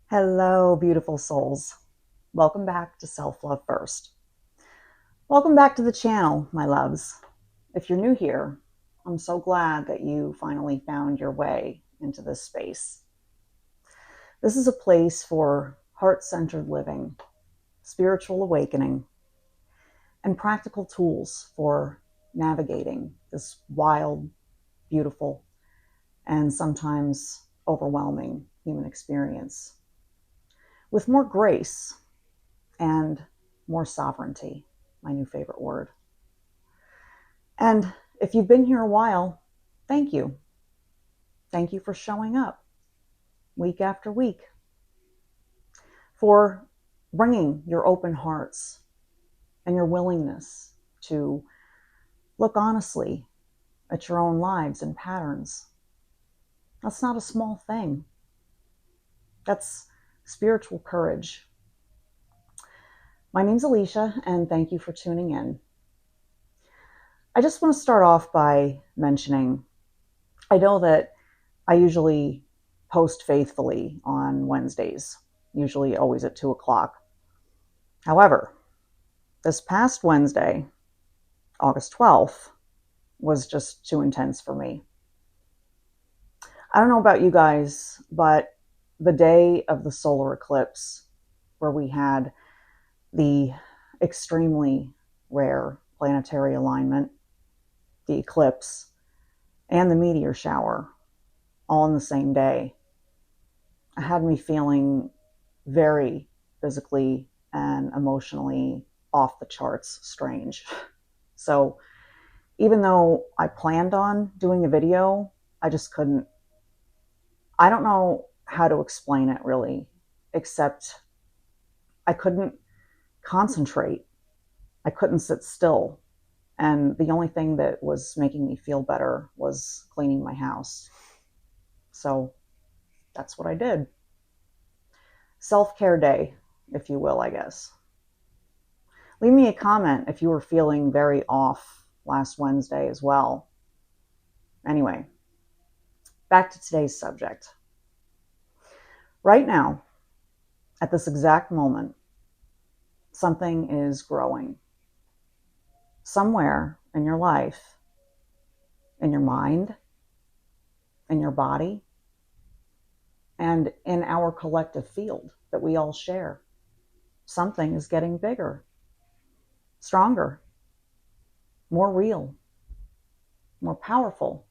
Hello, beautiful souls. Welcome back to Self Love First. Welcome back to the channel, my loves. If you're new here, I'm so glad that you finally found your way into this space. This is a place for heart centered living, spiritual awakening, and practical tools for navigating this wild, beautiful, and sometimes overwhelming human experience with more grace and more sovereignty, my new favorite word. And if you've been here a while, thank you. Thank you for showing up week after week, for bringing your open hearts and your willingness to look honestly at your own lives and patterns. That's not a small thing. That's spiritual courage. My name's Alicia, and thank you for tuning in. I just want to start off by mentioning, I know that I usually post faithfully on Wednesdays, usually always at 2 o'clock. However, this past Wednesday, August 12th, was just too intense for me. I don't know about you guys, but the day of the solar eclipse, where we had the extremely rare planetary alignment, the eclipse, and the meteor shower, all in the same day, had me feeling very physically and emotionally off the charts strange. So even though I planned on doing a video, I just couldn't. I don't know how to explain it really, except I couldn't concentrate. I couldn't sit still. And the only thing that was making me feel better was cleaning my house. So that's what I did. Self-care day, if you will, I guess. Leave me a comment if you were feeling very off last Wednesday as well. Anyway, back to today's subject. Right now, at this exact moment, something is growing. Somewhere in your life, in your mind, in your body, and in our collective field that we all share, something is getting bigger, stronger, more real, more powerful.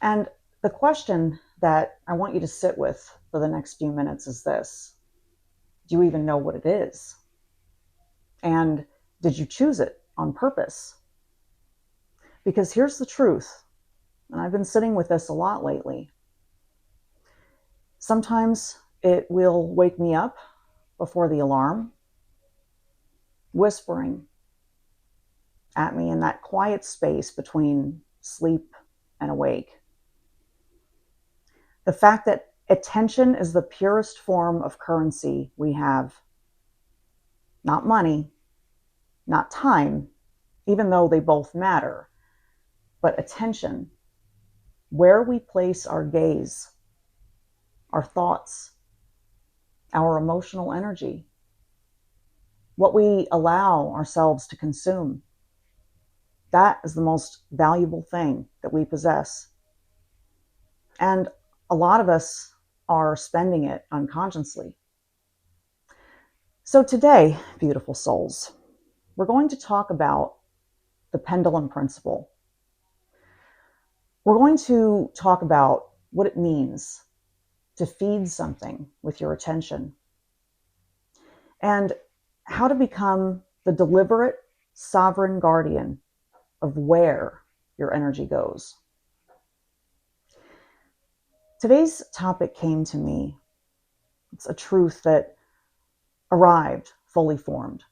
And the question that I want you to sit with for the next few minutes is this: do you even know what it is? And did you choose it on purpose? Because here's the truth, and I've been sitting with this a lot lately. Sometimes it will wake me up before the alarm, whispering at me in that quiet space between sleep and awake. The fact that attention is the purest form of currency we have. Not money, not time, even though they both matter, but attention, where we place our gaze, our thoughts, our emotional energy, what we allow ourselves to consume. That is the most valuable thing that we possess. And a lot of us are spending it unconsciously. So today, beautiful souls, we're going to talk about the pendulum principle. We're going to talk about what it means to feed something with your attention, and how to become the deliberate, sovereign guardian of where your energy goes. Today's topic came to me. It's a truth that arrived fully formed,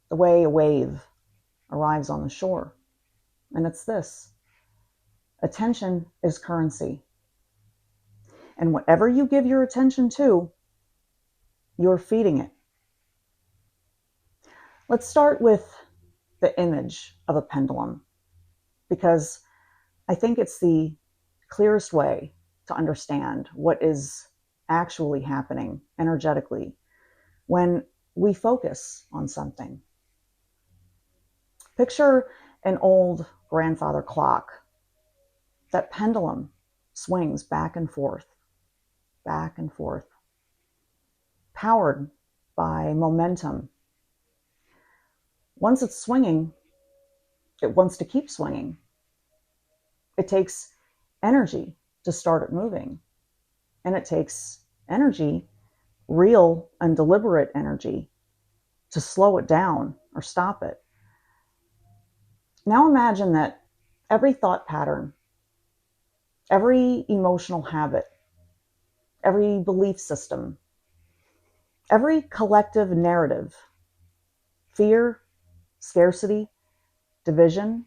the way a wave arrives on the shore. And it's this: attention is currency. And whatever you give your attention to, you're feeding it. Let's start with the image of a pendulum, because I think it's the clearest way to understand what is actually happening energetically when we focus on something. Picture an old grandfather clock. That pendulum swings back and forth, powered by momentum. Once it's swinging, it wants to keep swinging. It takes energy to start it moving, and it takes energy, real and deliberate energy, to slow it down or stop it. Now imagine that every thought pattern, every emotional habit, every belief system, every collective narrative, fear, scarcity, division,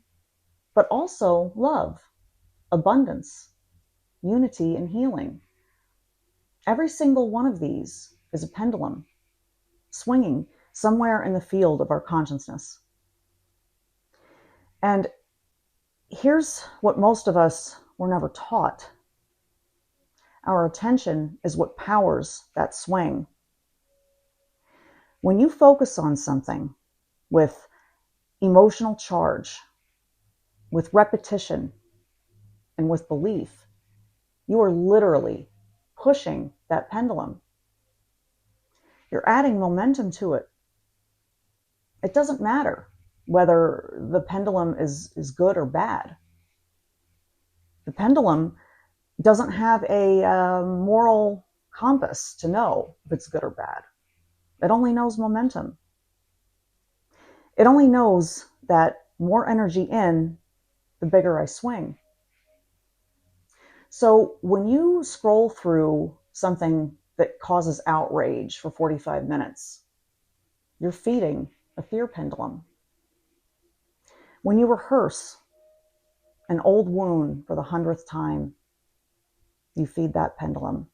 but also love, abundance, unity, and healing. Every single one of these is a pendulum swinging somewhere in the field of our consciousness. And here's what most of us were never taught. Our attention is what powers that swing. When you focus on something with emotional charge, with repetition, and with belief, you are literally pushing that pendulum. You're adding momentum to it. It doesn't matter whether the pendulum is good or bad. The pendulum doesn't have a moral compass to know if it's good or bad. It only knows momentum. It only knows that more energy in, the bigger I swing. So when you scroll through something that causes outrage for 45 minutes, you're feeding a fear pendulum. When you rehearse an old wound for the 100th time, you feed that pendulum.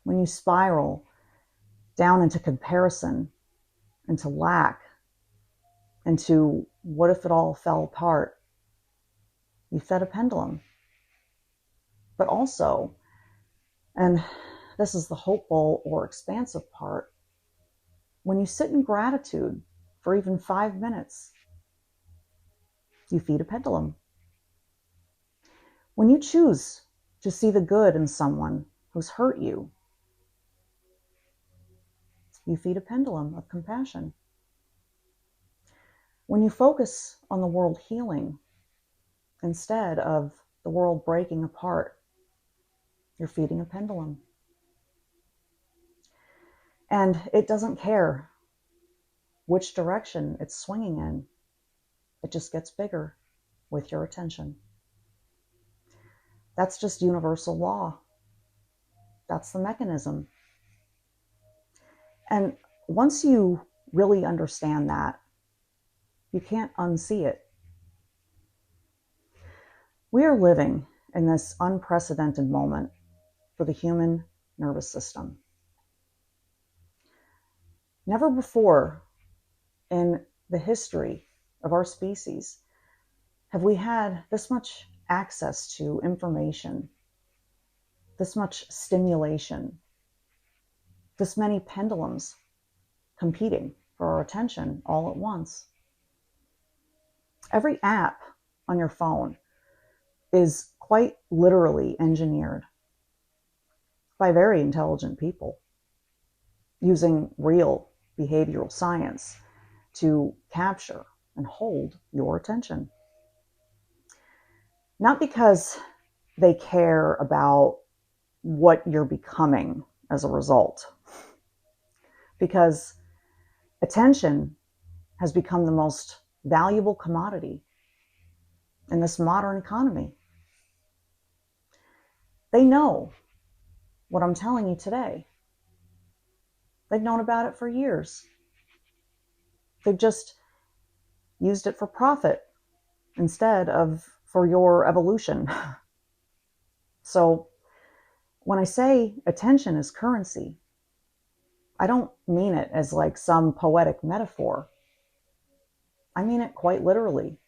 When you spiral down into comparison, into lack, into what if it all fell apart, you fed a pendulum. But also, and this is the hopeful or expansive part, when you sit in gratitude for even 5 minutes, you feed a pendulum. When you choose to see the good in someone who's hurt you, you feed a pendulum of compassion. When you focus on the world healing instead of the world breaking apart, you're feeding a pendulum. And it doesn't care which direction it's swinging in. It just gets bigger with your attention. That's just universal law. That's the mechanism. And once you really understand that, you can't unsee it. We are living in this unprecedented moment for the human nervous system. Never before in the history of our species have we had this much access to information, this much stimulation, this many pendulums competing for our attention all at once. Every app on your phone is quite literally engineered by very intelligent people using real behavioral science to capture and hold your attention. Not because they care about what you're becoming as a result, because attention has become the most valuable commodity in this modern economy. They know what I'm telling you today. They've known about it for years. They've just used it for profit instead of for your evolution. So when I say attention is currency, I don't mean it as like some poetic metaphor. I mean it quite literally.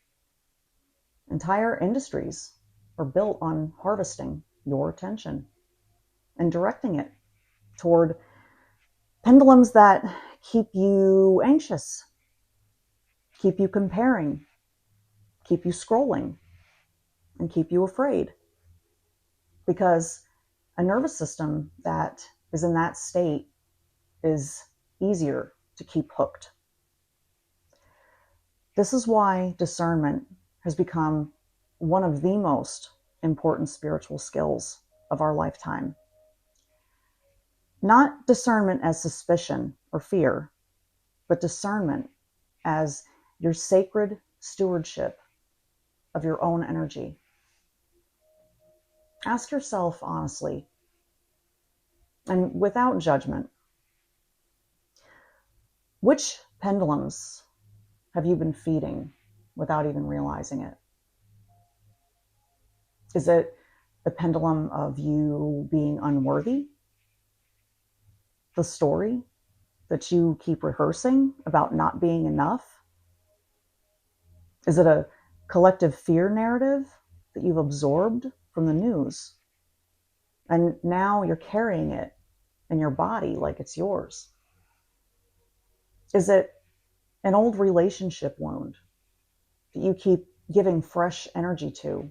Entire industries are built on harvesting your attention. and directing it toward pendulums that keep you anxious, keep you comparing, keep you scrolling, and keep you afraid. Because a nervous system that is in that state is easier to keep hooked. This is why discernment has become one of the most important spiritual skills of our lifetime. Not discernment as suspicion or fear, but discernment as your sacred stewardship of your own energy. Ask yourself honestly, and without judgment, which pendulums have you been feeding without even realizing it? Is it the pendulum of you being unworthy? The story that you keep rehearsing about not being enough? Is it a collective fear narrative that you've absorbed from the news? And now you're carrying it in your body like it's yours? Is it an old relationship wound that you keep giving fresh energy to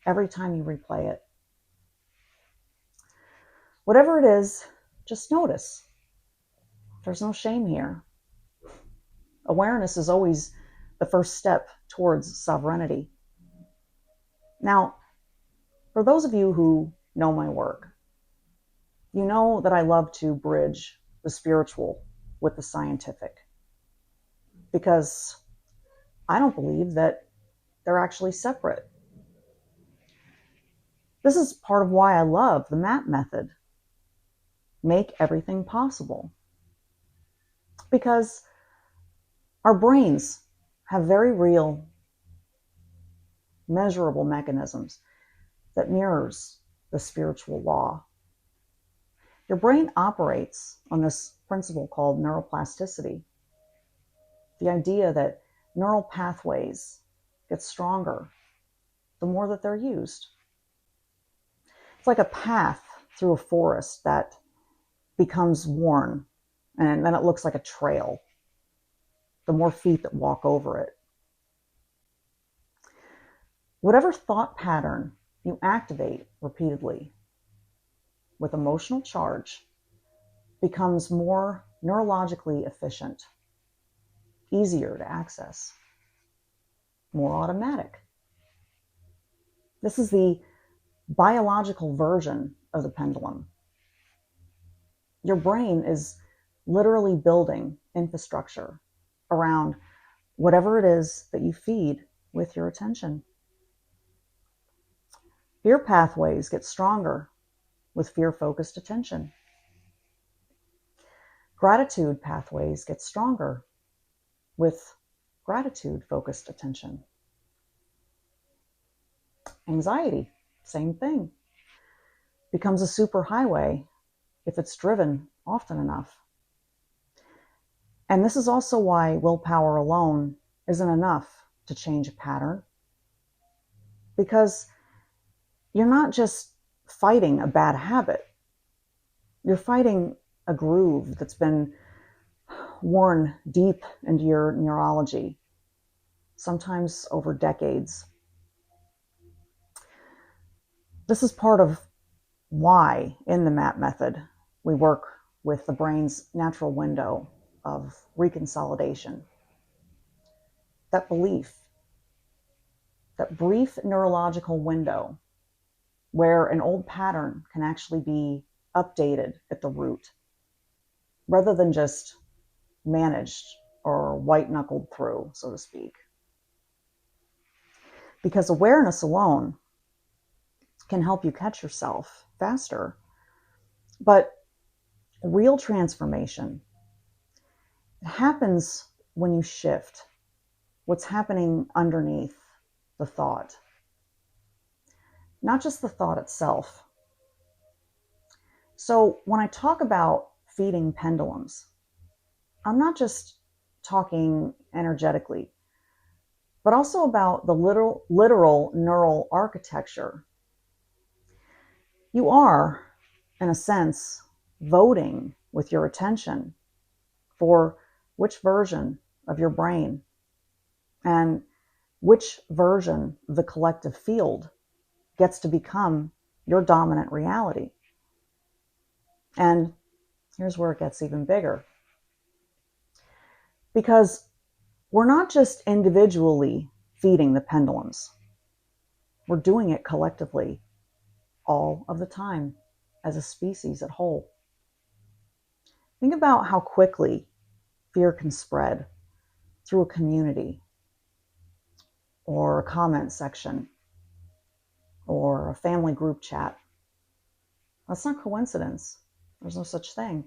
every time you replay it? Whatever it is, just notice. There's no shame here. Awareness is always the first step towards sovereignty. Now, for those of you who know my work, you know that I love to bridge the spiritual with the scientific, because I don't believe that they're actually separate. This is part of why I love the MAP method. Make everything possible. Because our brains have very real, measurable mechanisms that mirrors the spiritual law. Your brain operates on this principle called neuroplasticity. The idea that neural pathways get stronger the more that they're used. It's like a path through a forest that becomes worn, and then it looks like a trail the more feet that walk over it. Whatever thought pattern you activate repeatedly with emotional charge becomes more neurologically efficient, easier to access, more automatic. This is the biological version of the pendulum. Your brain is literally building infrastructure around whatever it is that you feed with your attention. Fear pathways get stronger with fear-focused attention. Gratitude pathways get stronger with gratitude-focused attention. Anxiety, same thing. Becomes a superhighway if it's driven often enough. And this is also why willpower alone isn't enough to change a pattern. Because you're not just fighting a bad habit. You're fighting a groove that's been worn deep into your neurology, sometimes over decades. This is part of why, in the MAP method, we work with the brain's natural window of reconsolidation. That belief, that brief neurological window where an old pattern can actually be updated at the root, rather than just managed or white-knuckled through, so to speak. Because awareness alone can help you catch yourself faster. But real transformation happens when you shift what's happening underneath the thought. Not just the thought itself. So when I talk about feeding pendulums, I'm not just talking energetically, but also about the literal neural architecture. You are in a sense, voting with your attention for which version of your brain and which version of the collective field gets to become your dominant reality. And here's where it gets even bigger. Because we're not just individually feeding the pendulums. We're doing it collectively all of the time as a species at whole. Think about how quickly fear can spread through a community or a comment section or a family group chat. That's not coincidence. There's no such thing.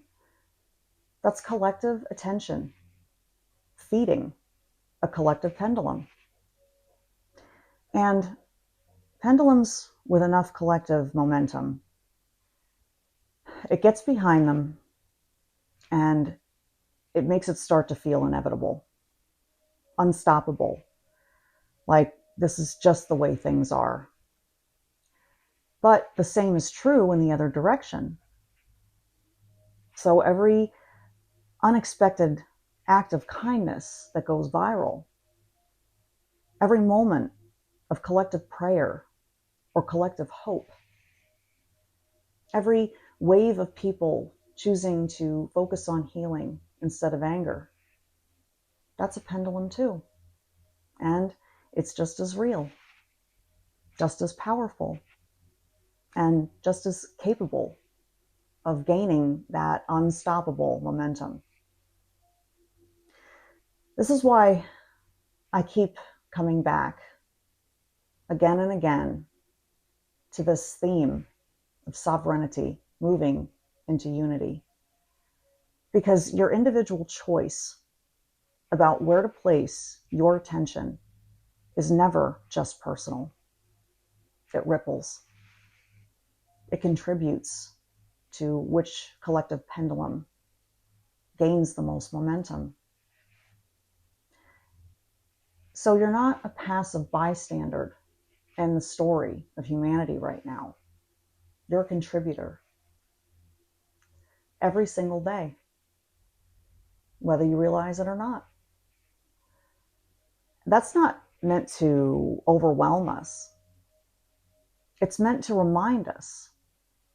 That's collective attention feeding a collective pendulum. And pendulums with enough collective momentum, it gets behind them and it makes it start to feel inevitable, unstoppable, like this is just the way things are. But the same is true in the other direction. So every unexpected act of kindness that goes viral, every moment of collective prayer or collective hope, every wave of people choosing to focus on healing instead of anger, that's a pendulum too. And it's just as real, just as powerful, and just as capable of gaining that unstoppable momentum. This is why I keep coming back again and again to this theme of sovereignty moving into unity. Because your individual choice about where to place your attention is never just personal. It ripples. It contributes to which collective pendulum gains the most momentum. So you're not a passive bystander in the story of humanity right now. You're a contributor every single day, whether you realize it or not. That's not meant to overwhelm us. It's meant to remind us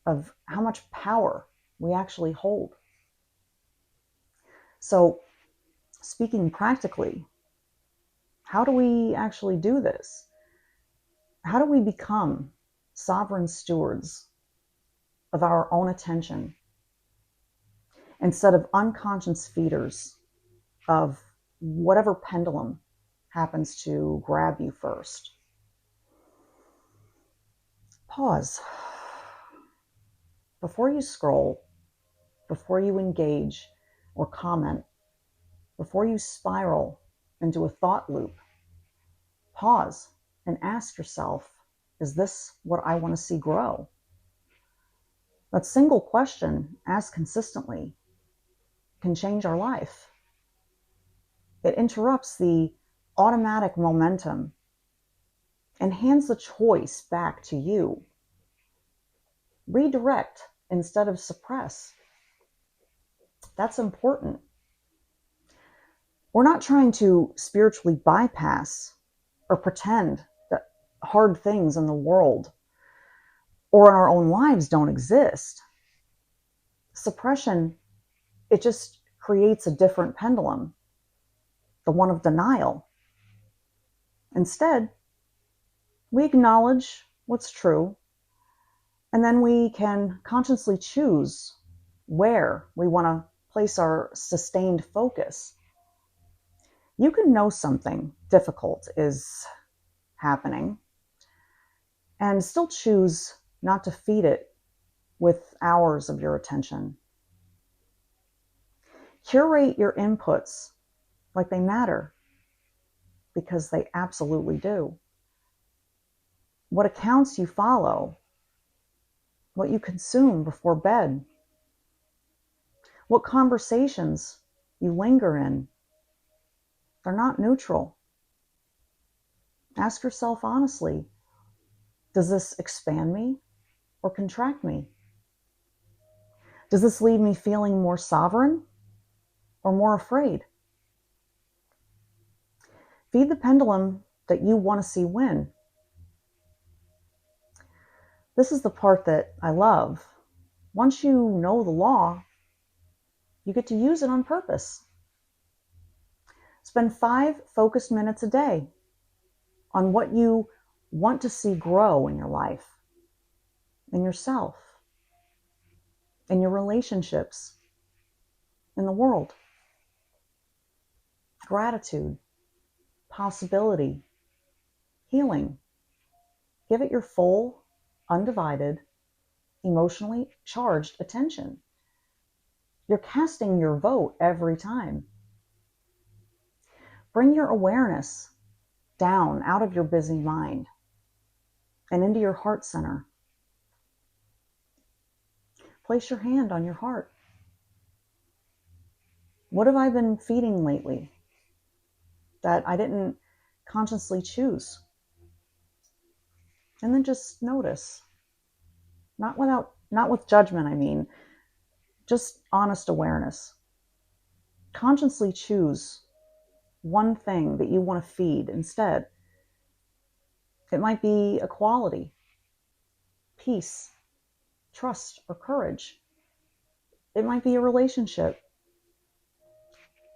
of how much power we actually hold. So, speaking practically, how do we actually do this? How do we become sovereign stewards of our own attention instead of unconscious feeders of whatever pendulum happens to grab you first? Pause. Before you scroll, before you engage or comment, before you spiral into a thought loop, pause and ask yourself, is this what I want to see grow? That single question, asked consistently, can change our life. It interrupts the automatic momentum and hands the choice back to you. Redirect instead of suppress. That's important. We're not trying to spiritually bypass or pretend that hard things in the world or in our own lives don't exist. Suppression, it just creates a different pendulum, the one of denial. Instead, we acknowledge what's true, and then we can consciously choose where we want to place our sustained focus. You can know something difficult is happening and still choose not to feed it with hours of your attention. Curate your inputs like they matter, because they absolutely do. What accounts you follow, what you consume before bed, what conversations you linger in, they're not neutral. Ask yourself honestly, does this expand me or contract me? Does this leave me feeling more sovereign or more afraid? Feed the pendulum that you want to see win. This is the part that I love. Once you know the law, you get to use it on purpose. Spend 5 focused minutes a day on what you want to see grow in your life, in yourself, in your relationships, in the world. Gratitude, possibility, healing. Give it your full, undivided, emotionally charged attention. You're casting your vote every time. Bring your awareness down out of your busy mind and into your heart center. Place your hand on your heart. What have I been feeding lately that I didn't consciously choose? And then just notice. Not with judgment, I mean, just honest awareness. Consciously choose one thing that you want to feed instead. It might be a quality, peace, trust, or courage. It might be a relationship.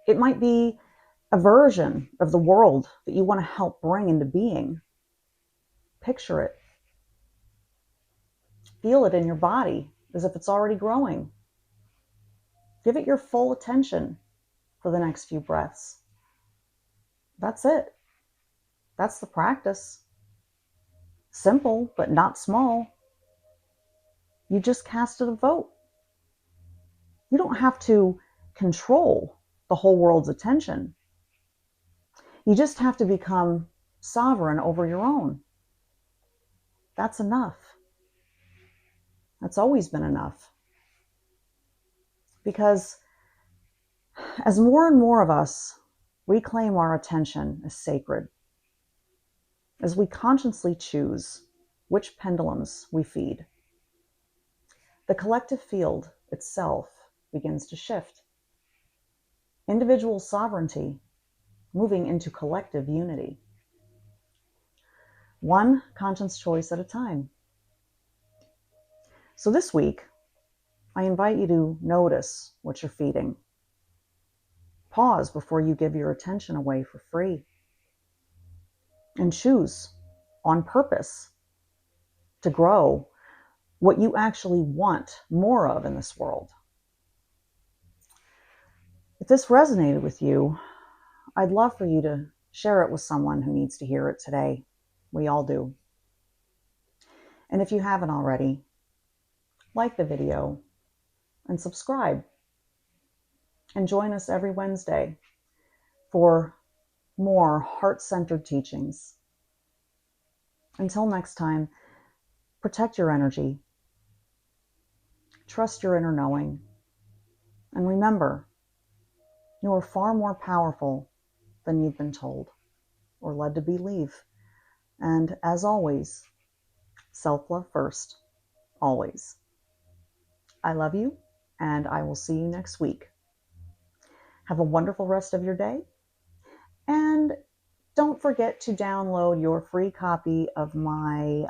It might be a version of the world that you want to help bring into being. Picture it. Feel it in your body as if it's already growing. Give it your full attention for the next few breaths. That's it. That's the practice. Simple, but not small. You just casted a vote. You don't have to control the whole world's attention. You just have to become sovereign over your own. That's enough. That's always been enough. Because as more and more of us reclaim our attention as sacred, as we consciously choose which pendulums we feed, the collective field itself begins to shift. Individual sovereignty moving into collective unity. One conscious choice at a time. So this week, I invite you to notice what you're feeding. Pause before you give your attention away for free. And choose on purpose to grow what you actually want more of in this world. If this resonated with you, I'd love for you to share it with someone who needs to hear it today. We all do. And if you haven't already, like the video and subscribe. And join us every Wednesday for more heart-centered teachings. Until next time, protect your energy, trust your inner knowing, and remember, you are far more powerful than you've been told or led to believe. And as always, self-love first, always. I love you, and I will see you next week. Have a wonderful rest of your day, and don't forget to download your free copy of my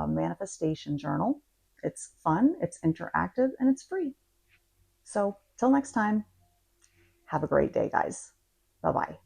manifestation journal. It's fun, it's interactive, and it's free. So till next time, have a great day, guys. Bye-bye.